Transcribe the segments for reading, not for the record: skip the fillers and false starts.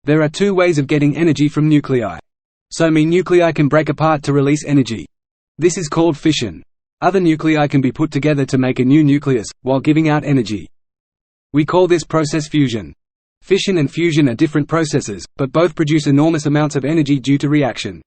There are two ways of getting energy from nuclei. So nuclei can break apart to release energy. This is called fission. Other nuclei can be put together to make a new nucleus, while giving out energy. We call this process fusion. Fission and fusion are different processes, but both produce enormous amounts of energy due to reaction.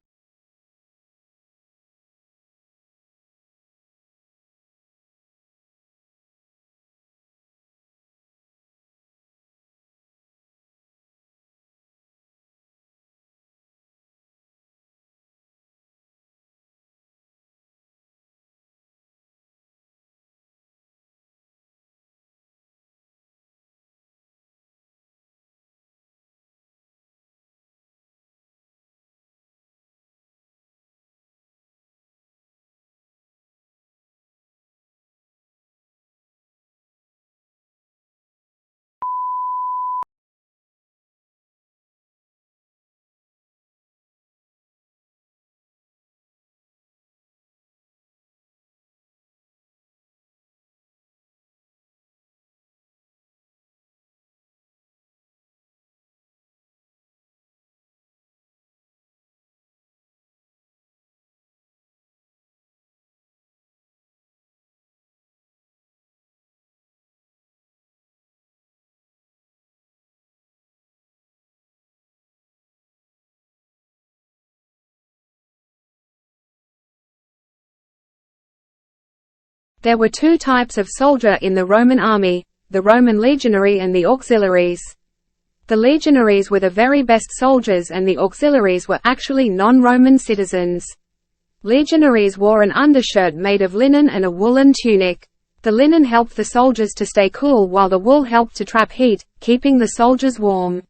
There were two types of soldier in the Roman army, the Roman legionary and the auxiliaries. The legionaries were the very best soldiers and the auxiliaries were actually non-Roman citizens. Legionaries wore an undershirt made of linen and a woolen tunic. The linen helped the soldiers to stay cool while the wool helped to trap heat, keeping the soldiers warm.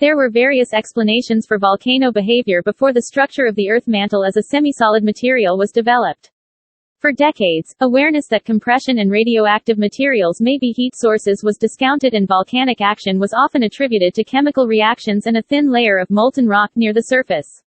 There were various explanations for volcano behavior before the structure of the Earth mantle as a semi-solid material was developed. For decades, awareness that compression and radioactive materials may be heat sources was discounted and volcanic action was often attributed to chemical reactions and a thin layer of molten rock near the surface.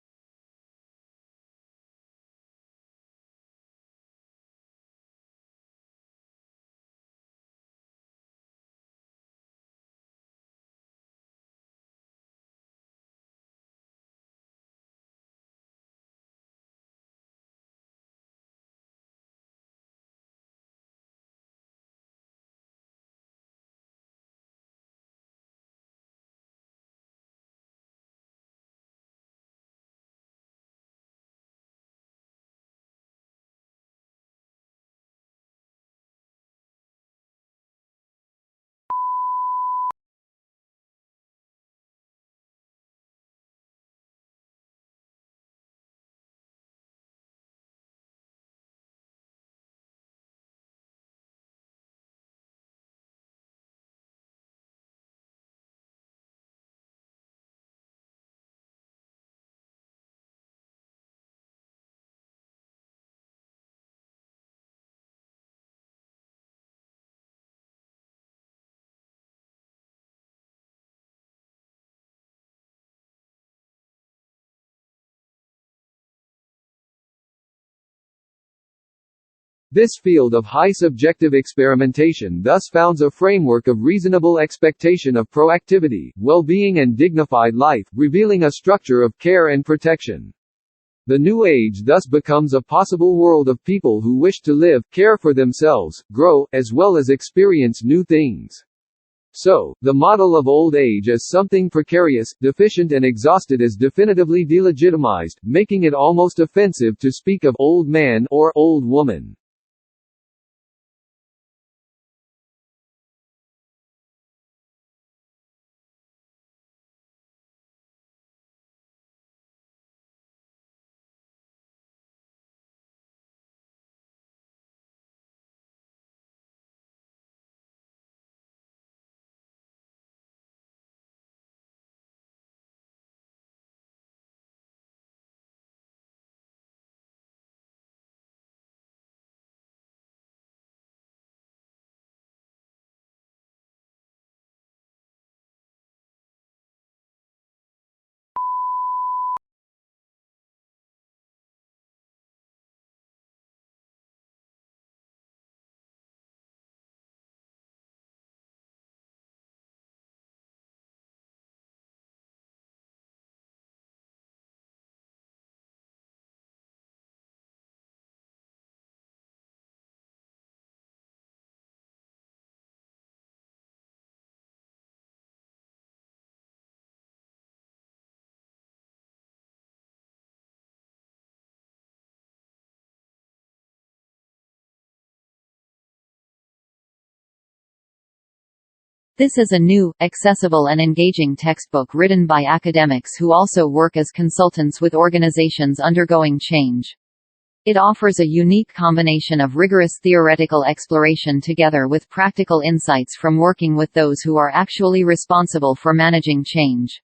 This field of high subjective experimentation thus founds a framework of reasonable expectation of proactivity, well-being and dignified life, revealing a structure of care and protection. The New Age thus becomes a possible world of people who wish to live, care for themselves, grow, as well as experience new things. So, the model of old age as something precarious, deficient and exhausted is definitively delegitimized, making it almost offensive to speak of old man or old woman. This is a new, accessible and engaging textbook written by academics who also work as consultants with organizations undergoing change. It offers a unique combination of rigorous theoretical exploration together with practical insights from working with those who are actually responsible for managing change.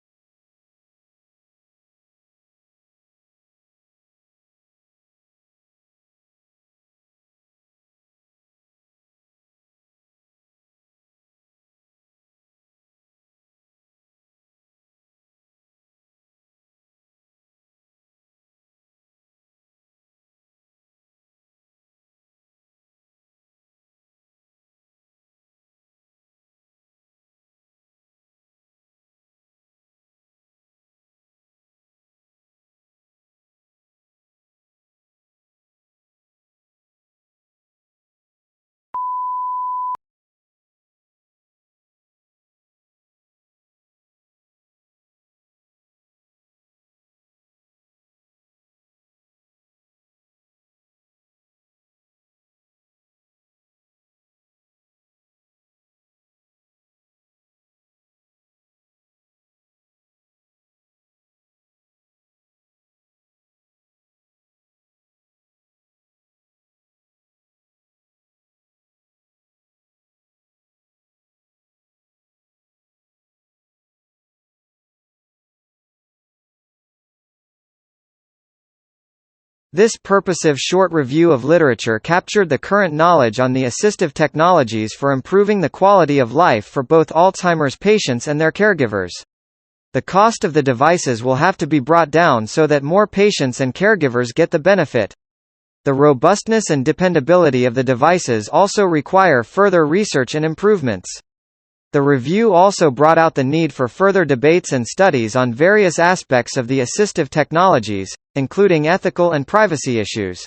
This purposive short review of literature captured the current knowledge on the assistive technologies for improving the quality of life for both Alzheimer's patients and their caregivers. The cost of the devices will have to be brought down so that more patients and caregivers get the benefit. The robustness and dependability of the devices also require further research and improvements. The review also brought out the need for further debates and studies on various aspects of the assistive technologies, including ethical and privacy issues.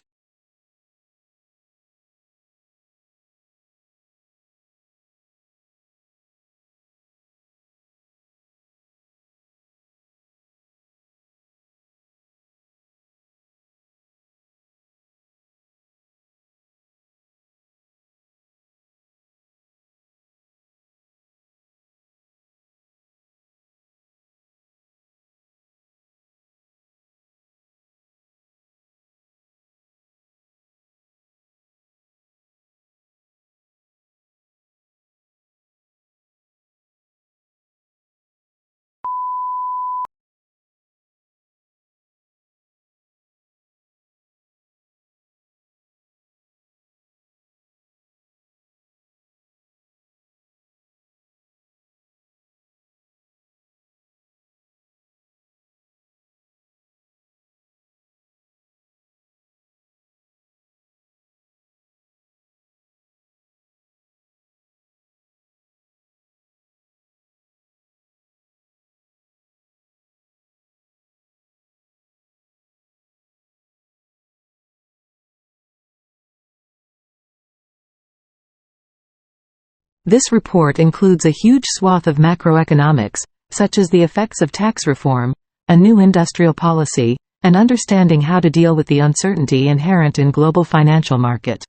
This report includes a huge swath of macroeconomics, such as the effects of tax reform, a new industrial policy, and understanding how to deal with the uncertainty inherent in global financial market.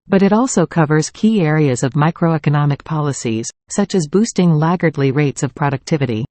But it also covers key areas of microeconomic policies, such as boosting laggardly rates of productivity.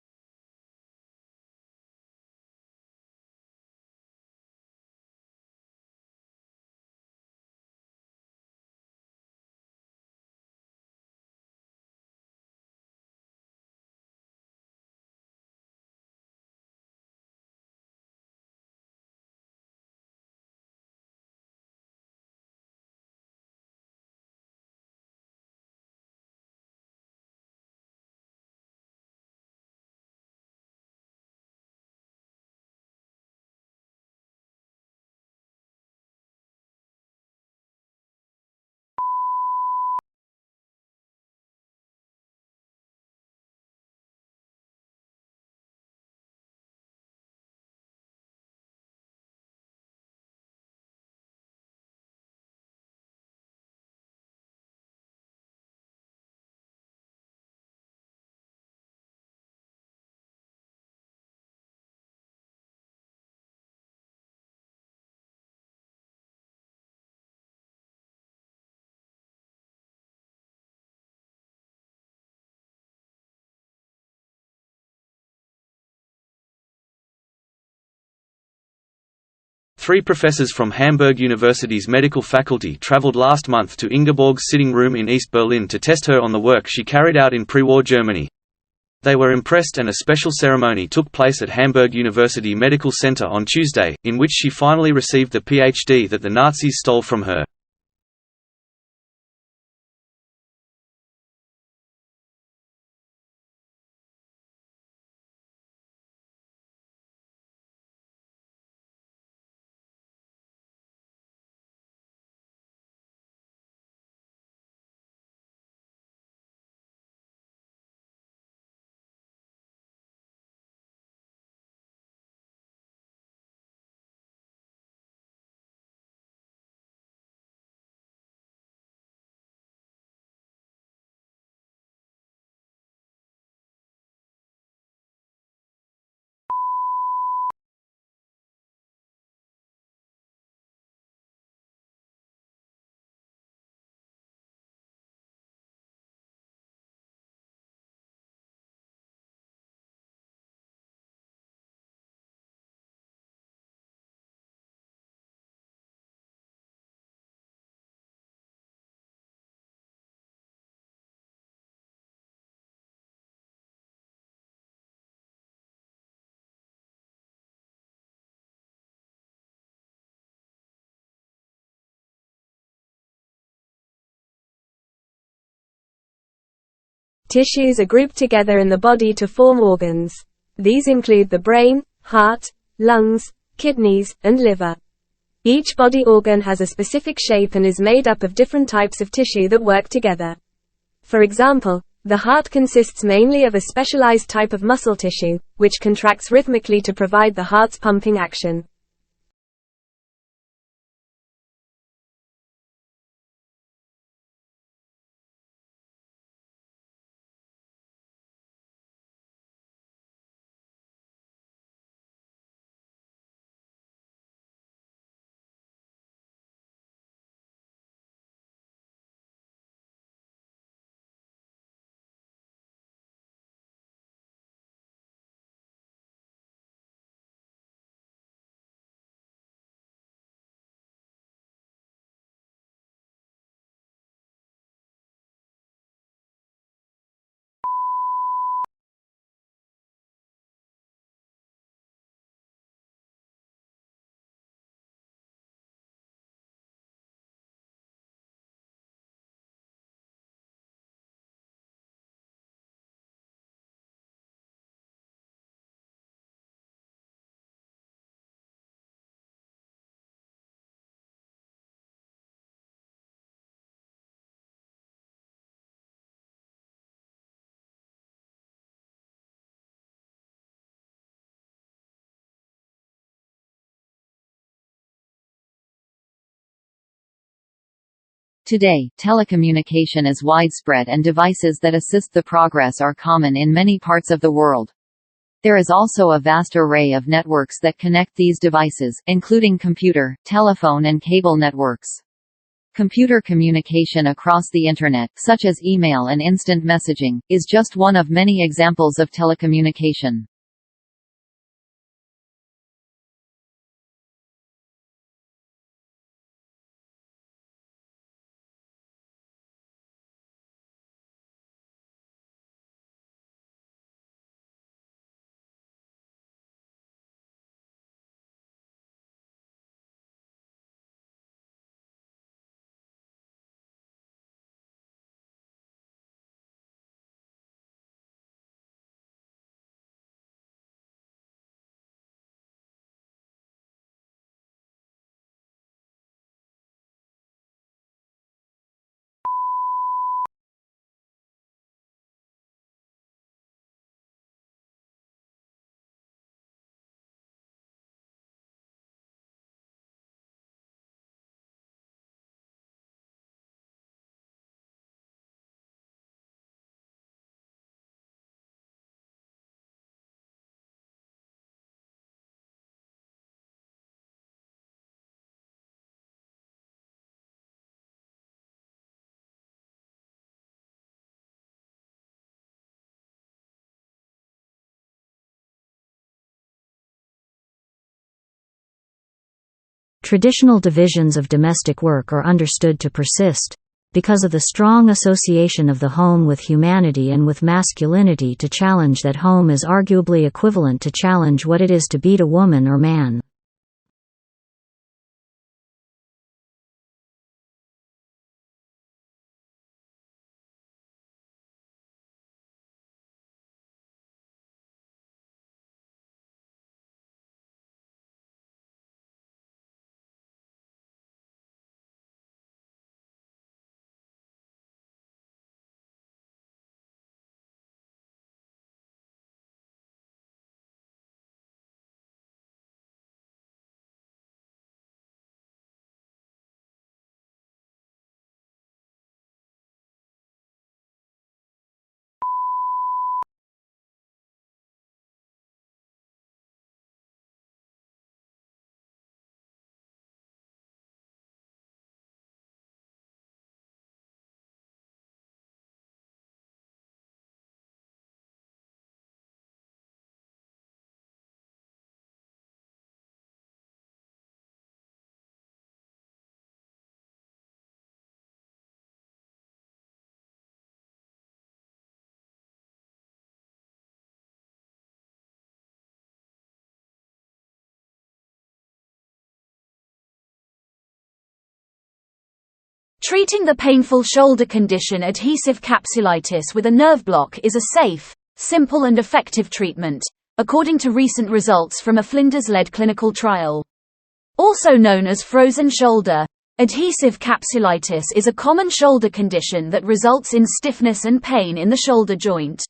Three professors from Hamburg University's medical faculty traveled last month to Ingeborg's sitting room in East Berlin to test her on the work she carried out in pre-war Germany. They were impressed, and a special ceremony took place at Hamburg University Medical Center on Tuesday, in which she finally received the PhD that the Nazis stole from her. Tissues are grouped together in the body to form organs. These include the brain, heart, lungs, kidneys, and liver. Each body organ has a specific shape and is made up of different types of tissue that work together. For example, the heart consists mainly of a specialized type of muscle tissue, which contracts rhythmically to provide the heart's pumping action. Today, telecommunication is widespread and devices that assist the progress are common in many parts of the world. There is also a vast array of networks that connect these devices, including computer, telephone and cable networks. Computer communication across the Internet, such as email and instant messaging, is just one of many examples of telecommunication. Traditional divisions of domestic work are understood to persist, because of the strong association of the home with humanity and with masculinity. To challenge that home is arguably equivalent to challenge what it is to be a woman or man. Treating the painful shoulder condition adhesive capsulitis with a nerve block is a safe, simple and effective treatment, according to recent results from a Flinders-led clinical trial. Also known as frozen shoulder, adhesive capsulitis is a common shoulder condition that results in stiffness and pain in the shoulder joint.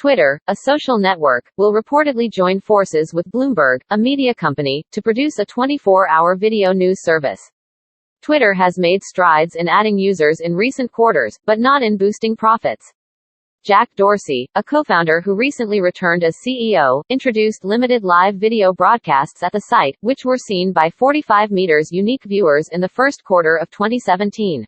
Twitter, a social network, will reportedly join forces with Bloomberg, a media company, to produce a 24-hour video news service. Twitter has made strides in adding users in recent quarters, but not in boosting profits. Jack Dorsey, a co-founder who recently returned as CEO, introduced limited live video broadcasts at the site, which were seen by 45 million unique viewers in the first quarter of 2017.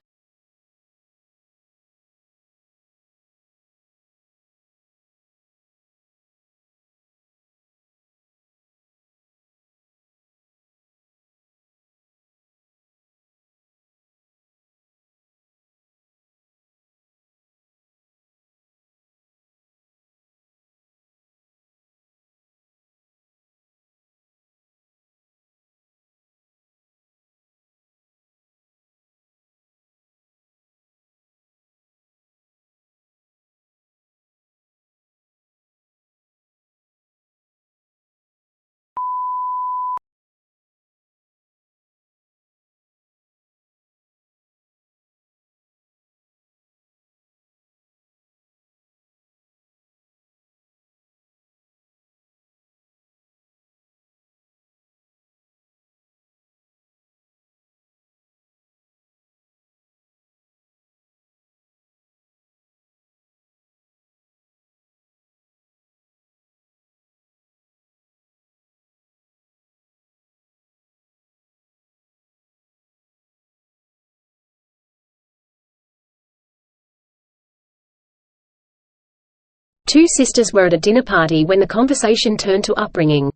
Two sisters were at a dinner party when the conversation turned to upbringing.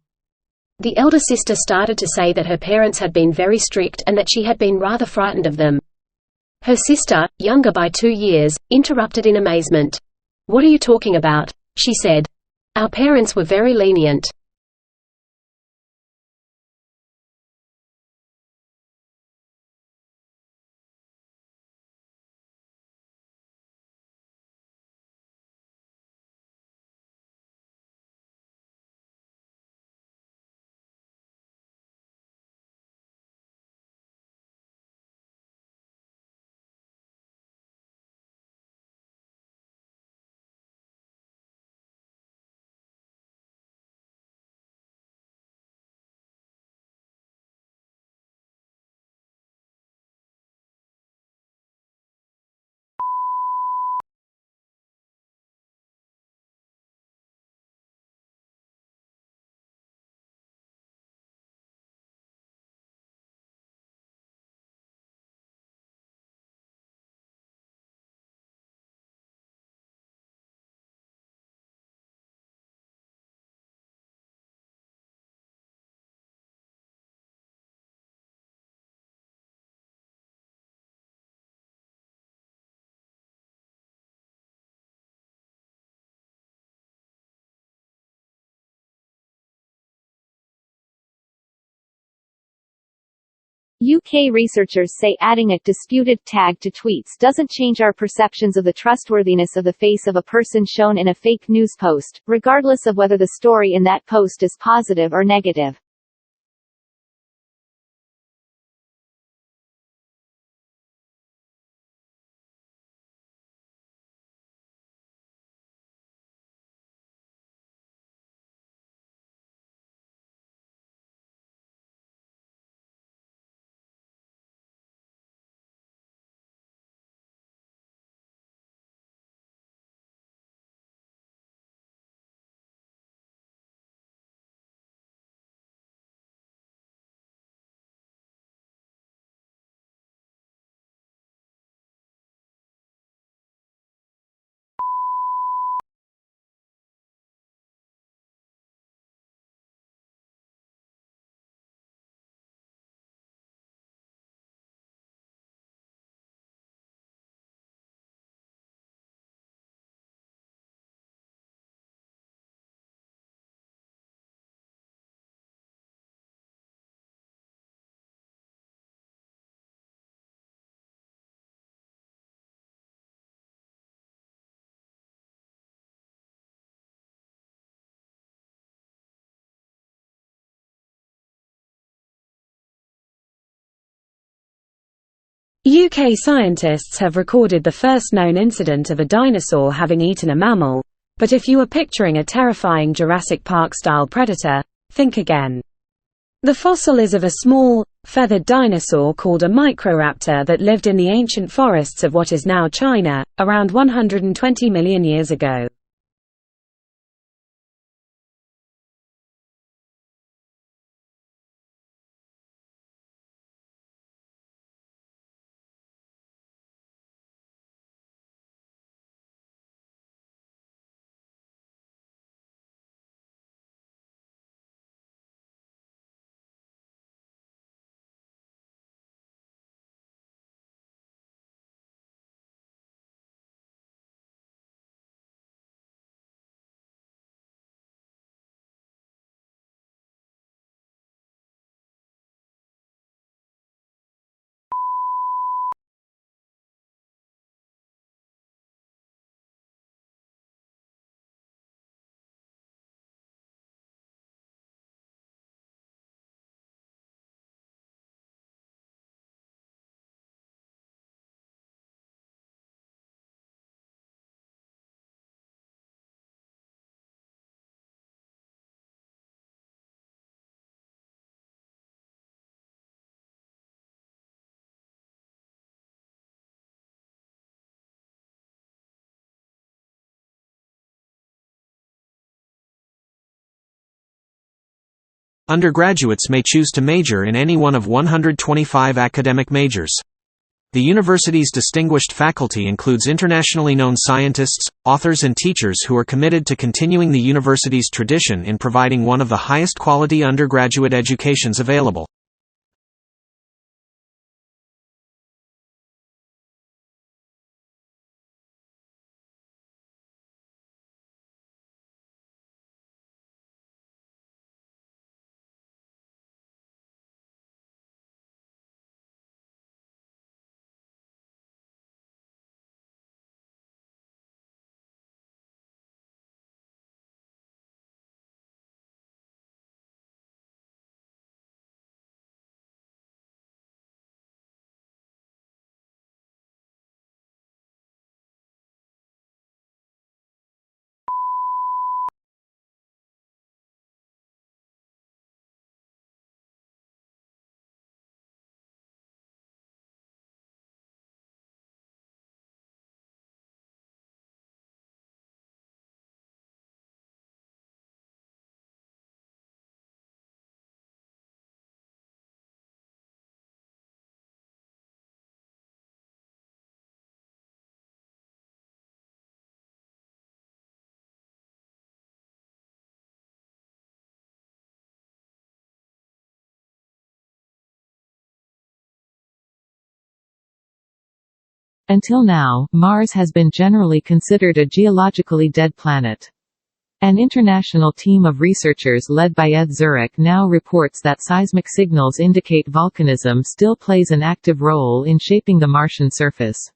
The elder sister started to say that her parents had been very strict and that she had been rather frightened of them. Her sister, younger by 2 years, interrupted in amazement. "What are you talking about?" she said. "Our parents were very lenient." UK researchers say adding a disputed tag to tweets doesn't change our perceptions of the trustworthiness of the face of a person shown in a fake news post, regardless of whether the story in that post is positive or negative. UK scientists have recorded the first known incident of a dinosaur having eaten a mammal, But if you are picturing a terrifying Jurassic Park-style predator, think again. The fossil is of a small, feathered dinosaur called a Microraptor that lived in the ancient forests of what is now China, around 120 million years ago. Undergraduates may choose to major in any one of 125 academic majors. The university's distinguished faculty includes internationally known scientists, authors and teachers who are committed to continuing the university's tradition in providing one of the highest quality undergraduate educations available. Until now, Mars has been generally considered a geologically dead planet. An international team of researchers led by Ed Zurich now reports that seismic signals indicate volcanism still plays an active role in shaping the Martian surface.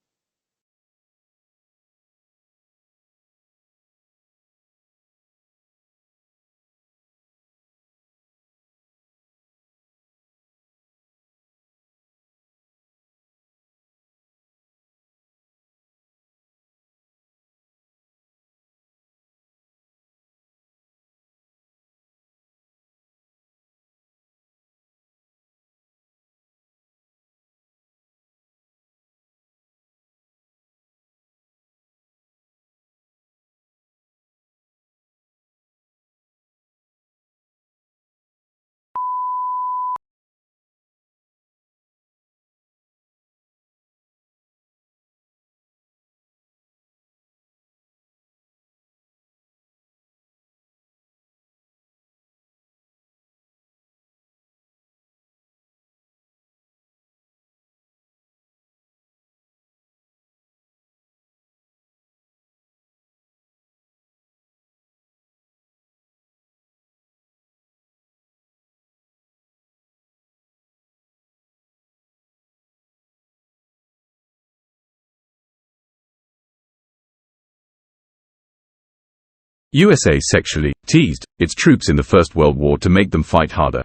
USA sexually teased its troops in the First World War to make them fight harder.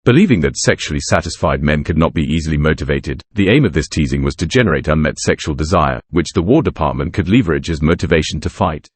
Believing that sexually satisfied men could not be easily motivated, the aim of this teasing was to generate unmet sexual desire, which the War Department could leverage as motivation to fight.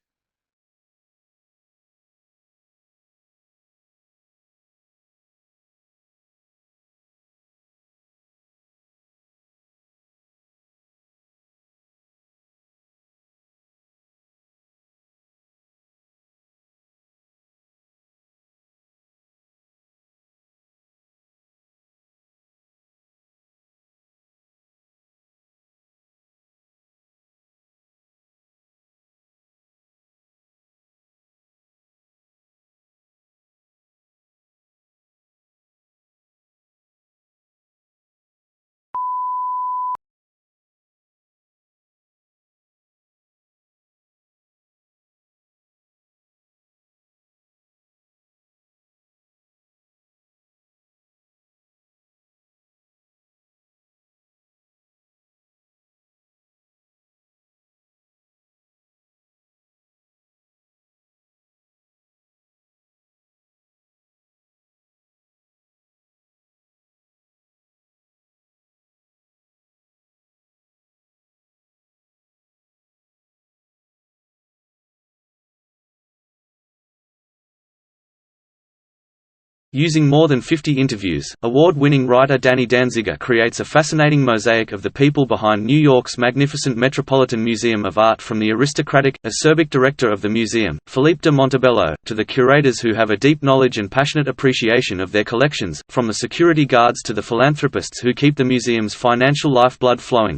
Using more than 50 interviews, award-winning writer Danny Danziger creates a fascinating mosaic of the people behind New York's magnificent Metropolitan Museum of Art, from the aristocratic, acerbic director of the museum, Philippe de Montebello, to the curators who have a deep knowledge and passionate appreciation of their collections, from the security guards to the philanthropists who keep the museum's financial lifeblood flowing.